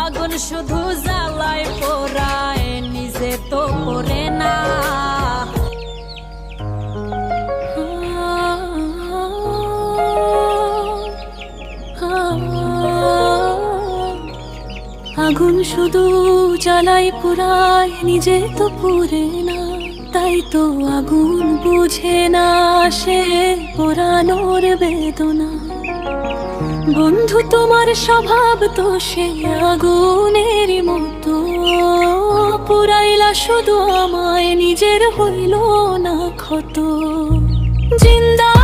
আগুন শুধু জ্বালায় পোড়ায়, নিজে তো পড়ে না। আগুন শুধু জ্বালায় পোড়ায়, নিজে তো পুড়ে না। তাই তো আগুন বুঝে না সে পোড়ানোর বেদনা। বন্ধু তোমার স্বভাব তো সে আগুনের মতো, পুরাইলা শুধু আমায়, নিজের হইল না ক্ষত। জিন্দা